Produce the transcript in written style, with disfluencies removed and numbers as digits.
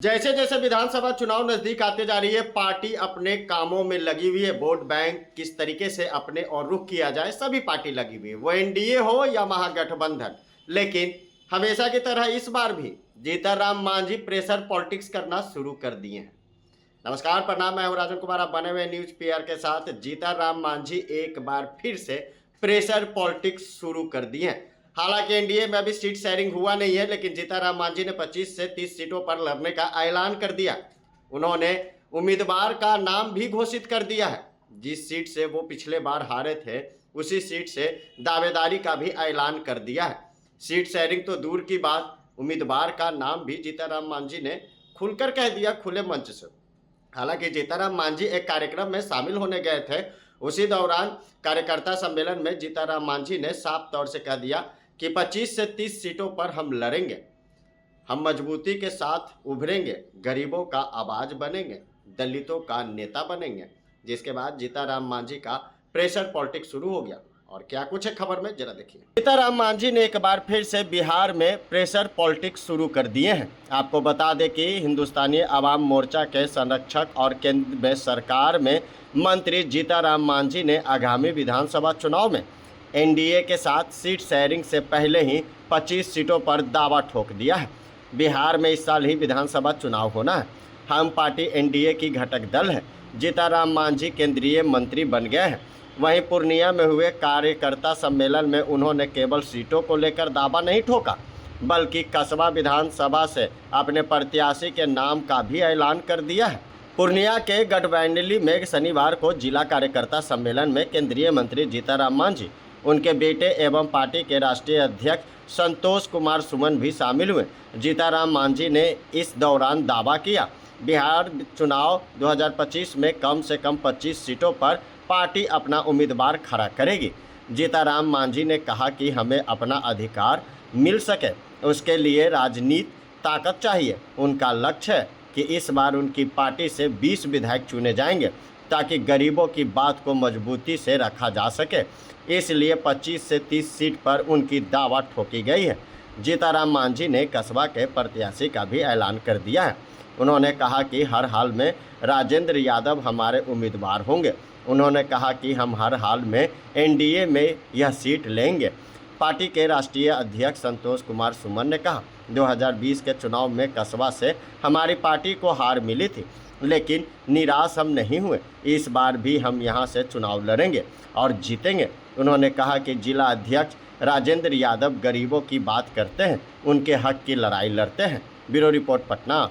जैसे जैसे विधानसभा चुनाव नजदीक आते जा रही है, पार्टी अपने कामों में लगी हुई है। वोट बैंक किस तरीके से अपने और रुख किया जाए, सभी पार्टी लगी हुई है, वो एनडीए हो या महागठबंधन। लेकिन हमेशा की तरह इस बार भी जीतनराम मांझी प्रेशर पॉलिटिक्स करना शुरू कर दिए हैं। नमस्कार, प्रणाम, मैं हूं राजन कुमार। आप बने हुए न्यूज पीआर के साथ। जीतनराम मांझी एक बार फिर से प्रेशर पॉलिटिक्स शुरू कर दिए हैं। हालांकि एनडीए में अभी सीट शेयरिंग हुआ नहीं है, लेकिन जीतनराम मांझी ने 25 से 30 सीटों पर लड़ने का ऐलान कर दिया। उन्होंने उम्मीदवार का नाम भी घोषित कर दिया है। जिस सीट से वो पिछले बार हारे थे, उसी सीट से दावेदारी का भी ऐलान कर दिया है। सीट शेयरिंग तो दूर की बात, उम्मीदवार का नाम भी जीतनराम मांझी ने खुलकर कह दिया, खुले मंच से। हालांकि जीतनराम मांझी एक कार्यक्रम में शामिल होने गए थे। उसी दौरान कार्यकर्ता सम्मेलन में जीतनराम मांझी ने साफ तौर से कह दिया कि 25 से 30 सीटों पर हम लड़ेंगे, हम मजबूती के साथ उभरेंगे, गरीबों का आवाज बनेंगे, दलितों का नेता बनेंगे। जिसके बाद जीतनराम मांझी का प्रेशर पॉलिटिक्स शुरू हो गया। और क्या कुछ है खबर में, जरा देखिए। जीतनराम मांझी ने एक बार फिर से बिहार में प्रेशर पॉलिटिक्स शुरू कर दिए हैं। आपको बता दें कि हिंदुस्तानी आवाम मोर्चा के संरक्षक और केंद्र में सरकार में मंत्री जीतनराम मांझी ने आगामी विधानसभा चुनाव में एनडीए के साथ सीट शेयरिंग से पहले ही 25 सीटों पर दावा ठोक दिया है। बिहार में इस साल ही विधानसभा चुनाव होना है। हम पार्टी एनडीए की घटक दल है। जीतनराम मांझी केंद्रीय मंत्री बन गए हैं। वहीं पूर्णिया में हुए कार्यकर्ता सम्मेलन में उन्होंने केवल सीटों को लेकर दावा नहीं ठोका, बल्कि कसबा विधानसभा से अपने प्रत्याशी के नाम का भी ऐलान कर दिया है। पूर्णिया के गढ़वैंडली में शनिवार को जिला कार्यकर्ता सम्मेलन में केंद्रीय मंत्री जीतनराम मांझी, उनके बेटे एवं पार्टी के राष्ट्रीय अध्यक्ष संतोष कुमार सुमन भी शामिल हुए। जीतनराम मांझी ने इस दौरान दावा किया, बिहार चुनाव 2025 में कम से कम 25 सीटों पर पार्टी अपना उम्मीदवार खड़ा करेगी। जीतनराम मांझी ने कहा कि हमें अपना अधिकार मिल सके, उसके लिए राजनीतिक ताकत चाहिए। उनका लक्ष्य है कि इस बार उनकी पार्टी से 20 विधायक चुने जाएंगे, ताकि गरीबों की बात को मजबूती से रखा जा सके। इसलिए 25 से 30 सीट पर उनकी दावा ठोकी गई है। जीतनराम मांझी ने कसबा के प्रत्याशी का भी ऐलान कर दिया है। उन्होंने कहा कि हर हाल में राजेंद्र यादव हमारे उम्मीदवार होंगे। उन्होंने कहा कि हम हर हाल में एनडीए में यह सीट लेंगे। पार्टी के राष्ट्रीय अध्यक्ष संतोष कुमार सुमन ने कहा, 2020 के चुनाव में कसबा से हमारी पार्टी को हार मिली थी, लेकिन निराश हम नहीं हुए। इस बार भी हम यहां से चुनाव लड़ेंगे और जीतेंगे। उन्होंने कहा कि जिला अध्यक्ष राजेंद्र यादव गरीबों की बात करते हैं, उनके हक की लड़ाई लड़ते हैं। Bureau report, Patna.